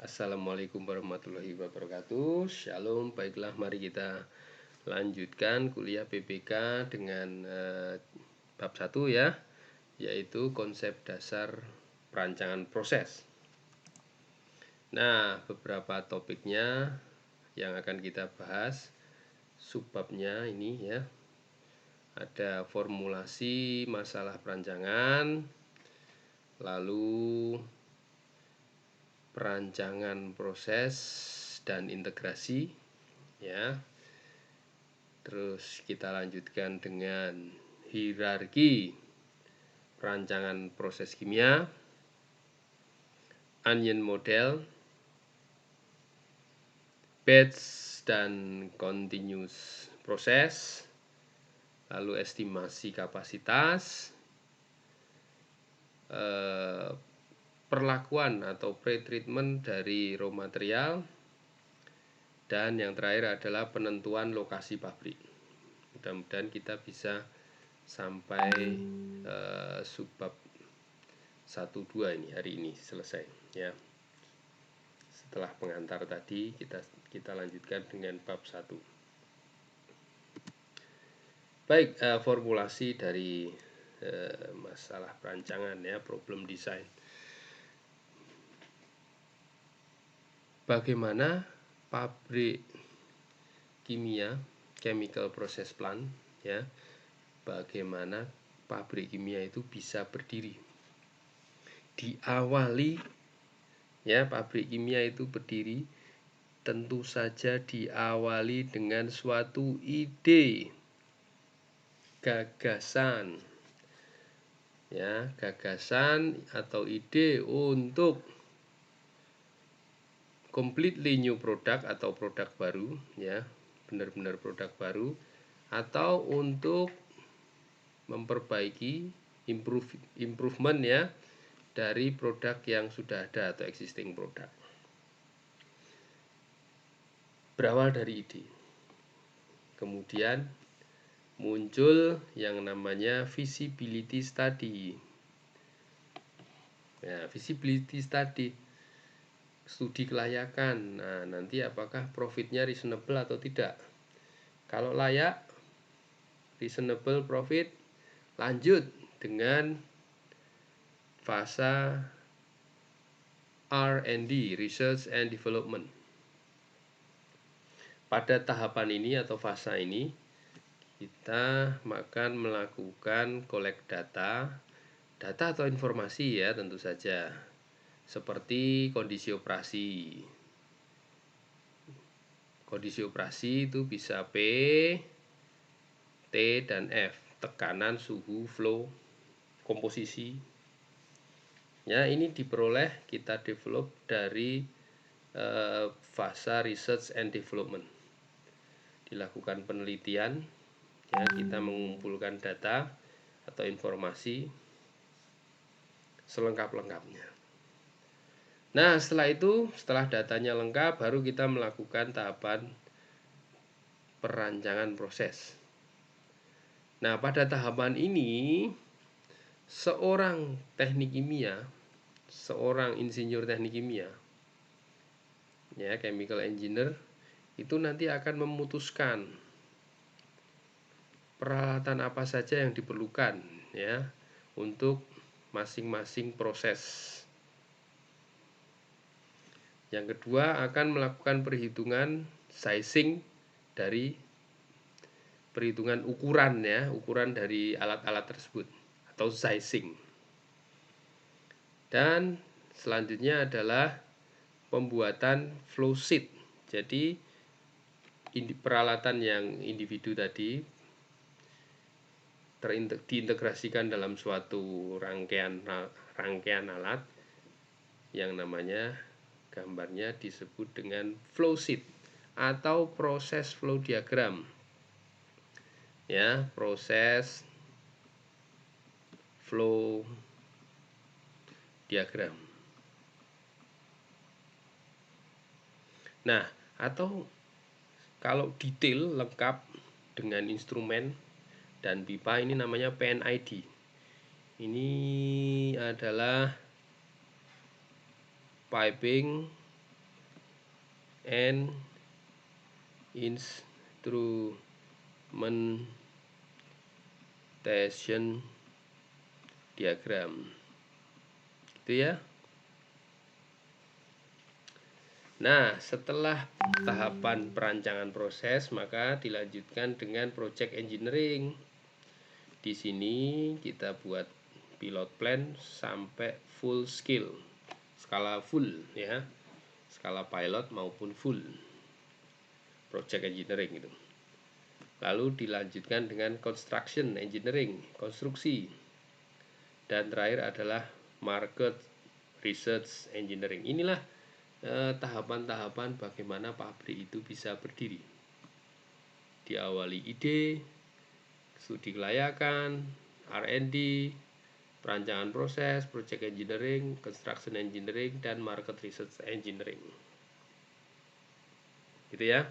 Assalamualaikum warahmatullahi wabarakatuh. Shalom. Baiklah, mari kita lanjutkan kuliah PPK dengan bab 1 ya, yaitu konsep dasar perancangan proses. Nah, beberapa topiknya yang akan kita bahas, subbabnya ini ya. Ada formulasi masalah perancangan, lalu perancangan proses dan integrasi ya. Terus kita lanjutkan dengan hierarki perancangan proses kimia, onion model, batch dan continuous proses, lalu estimasi kapasitas, perlakuan atau pre-treatment dari raw material, dan yang terakhir adalah penentuan lokasi pabrik. Mudah-mudahan kita bisa sampai subbab 1-2 ini hari ini selesai ya. Setelah pengantar tadi kita lanjutkan dengan bab 1. Baik, formulasi dari masalah perancangan ya, problem design. Bagaimana pabrik kimia, chemical process plant ya, bagaimana pabrik kimia itu bisa berdiri. Diawali ya, pabrik kimia itu berdiri tentu saja diawali dengan suatu ide, gagasan ya, gagasan atau ide untuk completely new product atau produk baru ya, benar-benar produk baru, atau untuk memperbaiki improvement ya dari produk yang sudah ada atau existing produk. Berawal dari ide, kemudian muncul yang namanya feasibility study ya, feasibility study, studi kelayakan. Nah, nanti apakah profitnya reasonable atau tidak. Kalau layak, reasonable profit, lanjut dengan fase R&D, research and development. Pada tahapan ini atau fase ini kita akan melakukan collect data atau informasi ya, tentu saja, seperti kondisi operasi. Kondisi operasi itu bisa P, T, dan F, tekanan, suhu, flow, komposisi. Ya, ini diperoleh, kita develop dari fase research and development. Dilakukan penelitian, ya, kita mengumpulkan data atau informasi selengkap-lengkapnya. Nah, setelah datanya lengkap, baru kita melakukan tahapan perancangan proses. Nah, pada tahapan ini seorang teknik kimia, seorang insinyur teknik kimia ya, chemical engineer, itu nanti akan memutuskan peralatan apa saja yang diperlukan ya untuk masing-masing proses. Yang kedua, akan melakukan perhitungan sizing dari perhitungan ukuran ya, ukuran dari alat-alat tersebut atau sizing. Dan selanjutnya adalah pembuatan flow sheet. Jadi peralatan yang individu tadi diintegrasikan dalam suatu rangkaian alat yang namanya, gambarnya disebut dengan flow sheet atau proses flow diagram ya, proses flow diagram. Nah, atau kalau detail lengkap dengan instrumen dan pipa, ini namanya PNID. Ini adalah piping and instrumentation diagram, gitu ya. Nah, setelah tahapan perancangan proses, maka dilanjutkan dengan project engineering. Di sini kita buat pilot plan sampai full scale, skala full ya, skala pilot maupun full project engineering itu. Lalu dilanjutkan dengan construction engineering, konstruksi. Dan terakhir adalah market research engineering. Inilah tahapan-tahapan bagaimana pabrik itu bisa berdiri. Diawali ide, studi kelayakan, R&D, perancangan proses, project engineering, construction engineering, dan market research engineering. Gitu ya.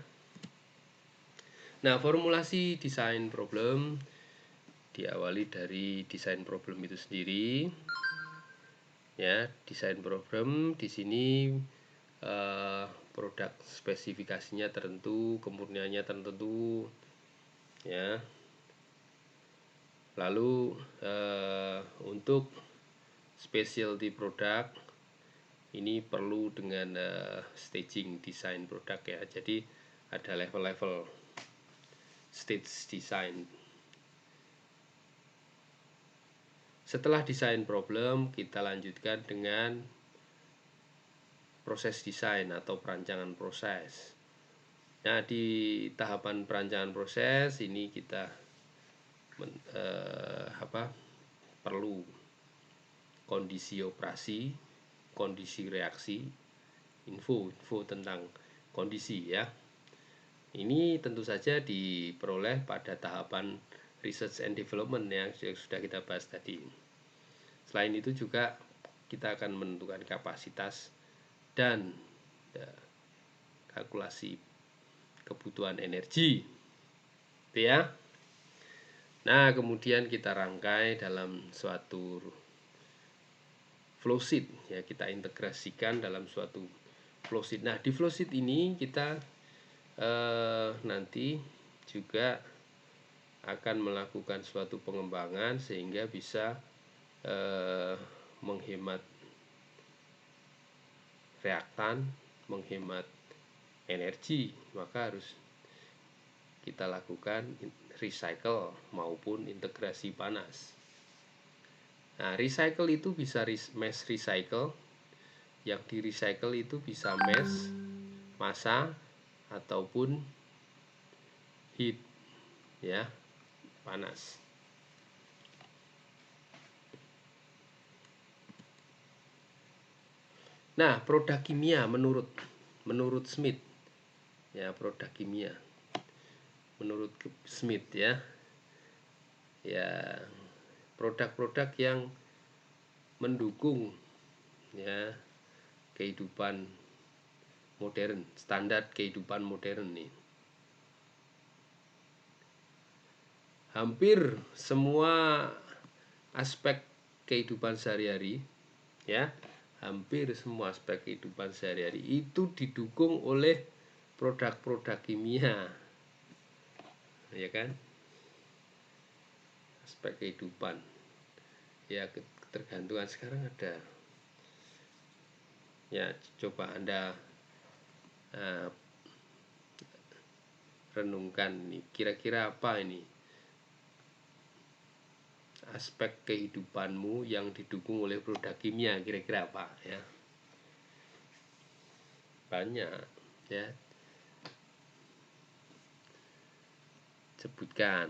Nah, formulasi desain problem diawali dari desain problem itu sendiri. Ya, desain problem di sini produk spesifikasinya tertentu, kemurniannya tertentu, ya. Lalu untuk specialty product ini perlu dengan staging desain produk ya. Jadi ada level-level stage design. Setelah desain problem, kita lanjutkan dengan proses desain atau perancangan proses. Nah, di tahapan perancangan proses ini kita perlu kondisi operasi, kondisi reaksi, info tentang kondisi ya. Ini tentu saja diperoleh pada tahapan research and development yang sudah kita bahas tadi. Selain itu juga kita akan menentukan kapasitas dan kalkulasi kebutuhan energi, gitu ya. Nah, kemudian kita rangkai dalam suatu flowsheet ya, kita integrasikan dalam suatu flowsheet. Nah, di flowsheet ini kita nanti juga akan melakukan suatu pengembangan sehingga bisa menghemat reaktan, menghemat energi, maka harus kita lakukan recycle maupun integrasi panas. Nah, recycle itu bisa mass recycle. Yang di recycle itu bisa mass, massa, ataupun heat ya, panas. Nah, produk kimia menurut Smith ya, produk kimia menurut Smith ya, produk-produk yang mendukung ya kehidupan modern, standar kehidupan modern nih. Hampir semua aspek kehidupan sehari-hari ya, hampir semua aspek kehidupan sehari-hari itu didukung oleh produk-produk kimia, ya kan? Aspek kehidupan ya, ketergantungan sekarang ada ya. Coba Anda renungkan nih, kira-kira apa ini aspek kehidupanmu yang didukung oleh produk kimia, kira-kira apa ya? Banyak ya, sebutkan.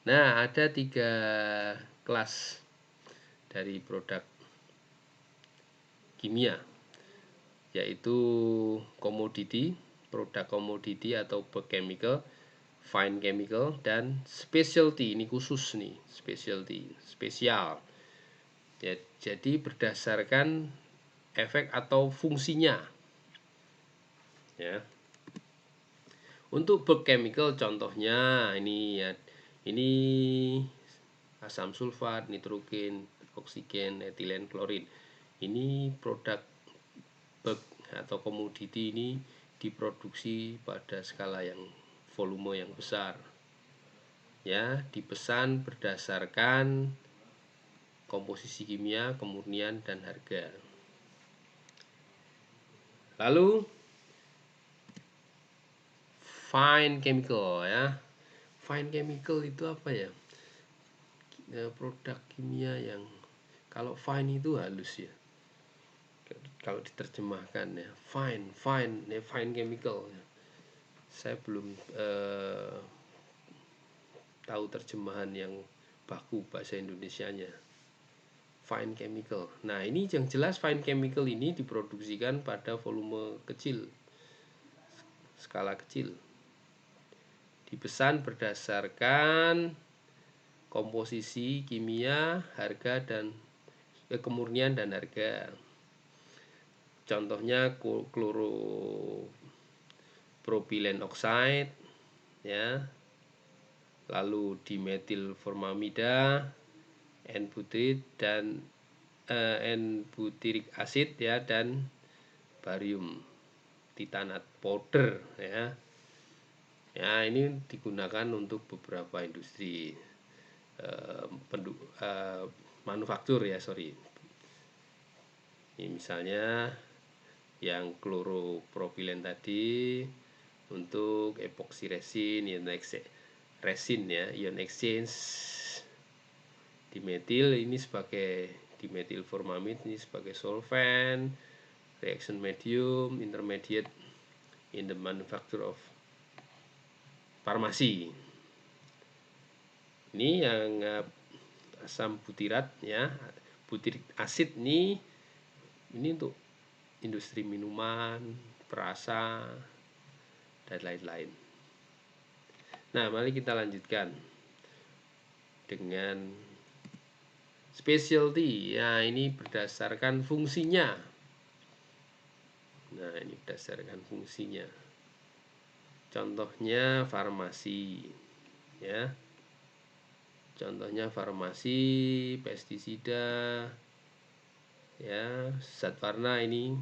Nah, ada 3 kelas dari produk kimia, yaitu komoditi, produk komoditi atau bulk chemical, fine chemical, dan specialty. Ini khusus nih, specialty, spesial ya. Jadi berdasarkan efek atau fungsinya ya. Untuk bulk chemical contohnya ini ya, ini asam sulfat, nitrogen, oksigen, etilen, klorin. Ini produk bulk atau komoditi ini diproduksi pada skala yang volume yang besar. Ya, dipesan berdasarkan komposisi kimia, kemurnian, dan harga. Lalu fine chemical ya. Fine chemical itu apa ya? Produk kimia yang kalau fine itu halus ya. Kalau diterjemahkan ya, fine ya, fine chemical. Saya belum tahu terjemahan yang baku bahasa Indonesianya. Fine chemical. Nah, ini yang jelas fine chemical ini diproduksikan pada volume kecil, skala kecil. Dipesan berdasarkan komposisi kimia, harga, dan kemurnian dan harga. Contohnya chloropropilen oxide ya, lalu dimetil formamida, N-butrit dan N-butyric acid ya, dan barium titanat powder ya. Ya, ini digunakan untuk beberapa industri manufaktur ya, sorry. Ini misalnya yang chloropropilen tadi untuk epoxy resin, ion resin ya, ion exchange. Dimetil ini sebagai dimetil formamid ini sebagai solvent, reaction medium, intermediate in the manufacture of farmasi. Ini yang asam butirat ya, butyric acid ini untuk industri minuman, perasa, dan lain-lain. Nah, mari kita lanjutkan dengan specialty. Ya, ini berdasarkan fungsinya. Nah, ini berdasarkan fungsinya. Contohnya farmasi ya. Contohnya farmasi, pestisida ya, zat warna ini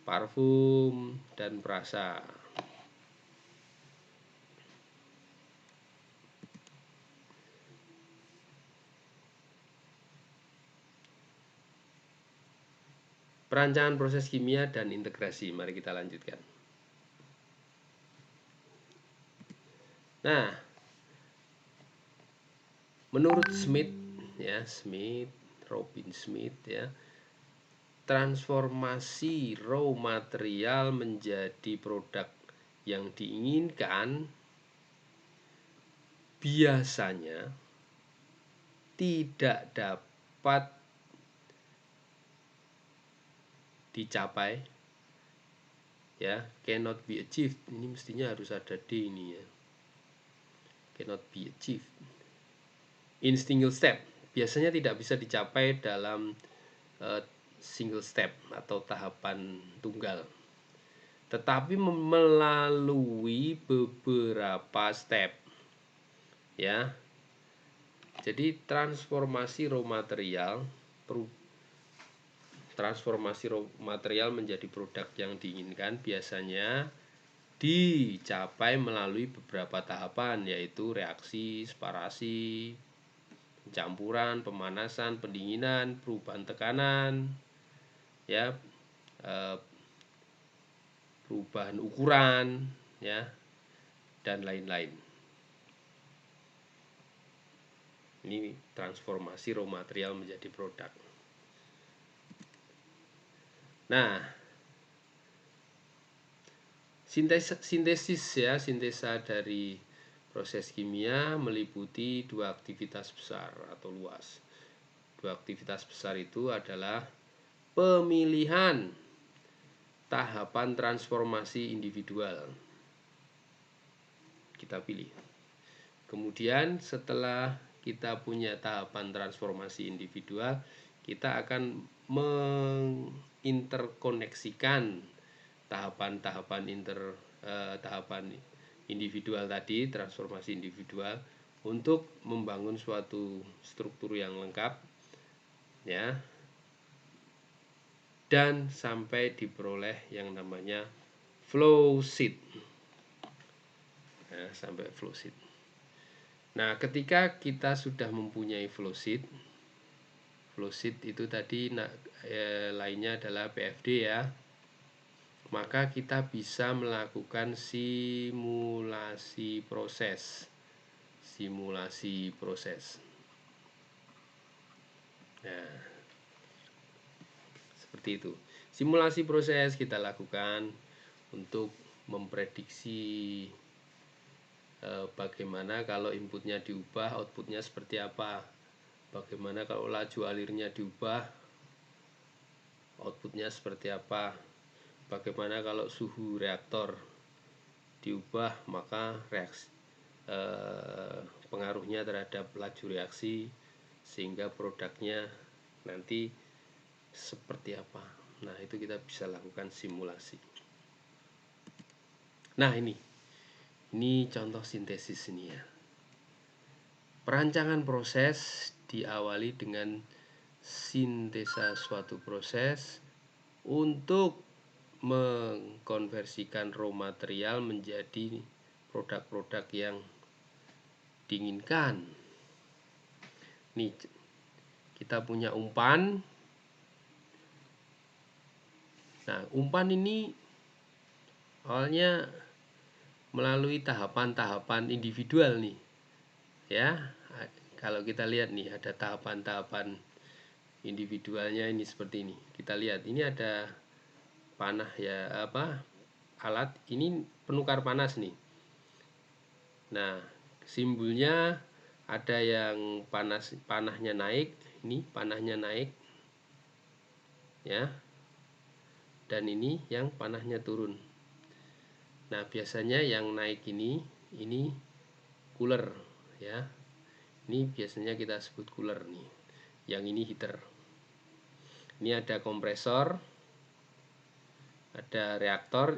parfum dan perasa. Perancangan proses kimia dan integrasi. Mari kita lanjutkan. Nah, menurut Smith ya, Robin Smith ya, transformasi raw material menjadi produk yang diinginkan biasanya tidak dapat dicapai ya, cannot be achieved. Ini mestinya harus ada D ini ya, cannot be achieved in single step. Biasanya tidak bisa dicapai dalam single step atau tahapan tunggal, tetapi melalui beberapa step ya. Jadi transformasi raw material menjadi produk yang diinginkan biasanya dicapai melalui beberapa tahapan, yaitu reaksi, separasi, pencampuran, pemanasan, pendinginan, perubahan tekanan ya, perubahan ukuran ya, dan lain-lain. Ini transformasi raw material menjadi produk. Nah, sintesa dari proses kimia meliputi dua aktivitas besar atau luas. Dua aktivitas besar itu adalah pemilihan tahapan transformasi individual. Kita pilih. Kemudian setelah kita punya tahapan transformasi individual, kita akan menginterkoneksikan tahapan individual tadi, transformasi individual, untuk membangun suatu struktur yang lengkap ya. dan sampai diperoleh yang namanya flow sheet. Nah, sampai flow sheet. Nah, ketika kita sudah mempunyai flow sheet itu tadi lainnya adalah PFD ya, maka kita bisa melakukan simulasi proses. Nah, seperti itu. Simulasi proses kita lakukan untuk memprediksi bagaimana kalau inputnya diubah, outputnya seperti apa. Bagaimana kalau laju alirnya diubah, outputnya seperti apa. Bagaimana kalau suhu reaktor diubah, maka pengaruhnya terhadap laju reaksi, sehingga produknya nanti seperti apa. Nah, itu kita bisa lakukan simulasi. Nah, ini contoh sintesis ini ya. Perancangan proses diawali dengan sintesa suatu proses untuk mengkonversikan raw material menjadi produk-produk yang diinginkan. Nih, kita punya umpan. Nah, umpan ini awalnya melalui tahapan-tahapan individual nih. Ya, kalau kita lihat nih ada tahapan-tahapan individualnya ini seperti ini. Kita lihat ini ada panah ya, alat ini penukar panas nih. Nah, simbolnya ada yang panahnya naik, ini panahnya naik ya, dan ini yang panahnya turun. Nah, biasanya yang naik ini cooler ya, ini biasanya kita sebut cooler nih, yang ini heater. Ini ada kompresor, ada reaktor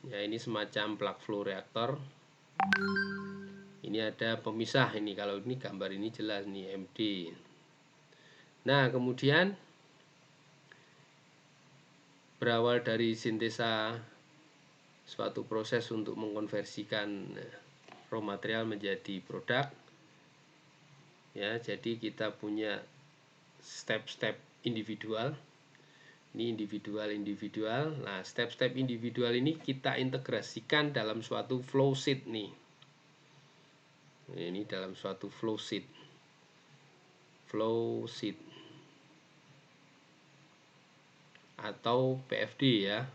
ya, ini semacam plug flow reaktor. Ini ada pemisah, ini kalau ini gambar ini jelas nih MD. Nah, kemudian berawal dari sintesa suatu proses untuk mengkonversikan raw material menjadi produk ya, jadi kita punya step-step individual. Ini individual. Nah, step-step individual ini kita integrasikan dalam suatu flow sheet nih. Ini dalam suatu flow sheet atau PFD ya.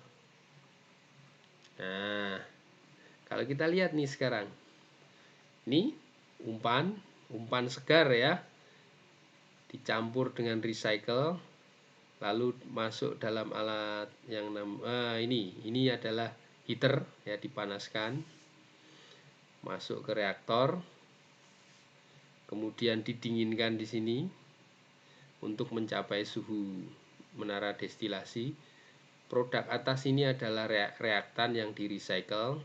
Nah, kalau kita lihat nih sekarang, ini umpan segar ya, dicampur dengan recycle, lalu masuk dalam alat yang ini adalah heater ya, dipanaskan, masuk ke reaktor, kemudian didinginkan di sini untuk mencapai suhu menara destilasi. Produk atas ini adalah reaktan yang di recycle,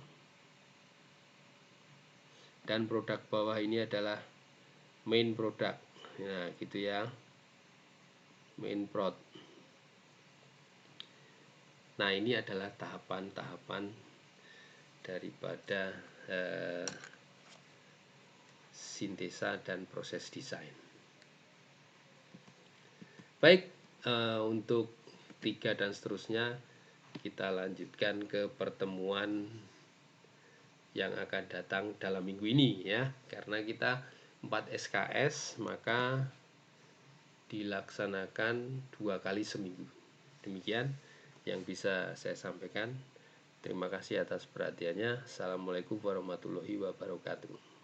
dan produk bawah ini adalah main product. Nah, gitu ya, main prod. Nah, ini adalah tahapan-tahapan daripada sintesa dan proses desain. Baik, untuk 3 dan seterusnya kita lanjutkan ke pertemuan yang akan datang dalam minggu ini ya. Karena kita 4 SKS, maka dilaksanakan 2 kali seminggu. Demikian yang bisa saya sampaikan. Terima kasih atas perhatiannya. Assalamualaikum warahmatullahi wabarakatuh.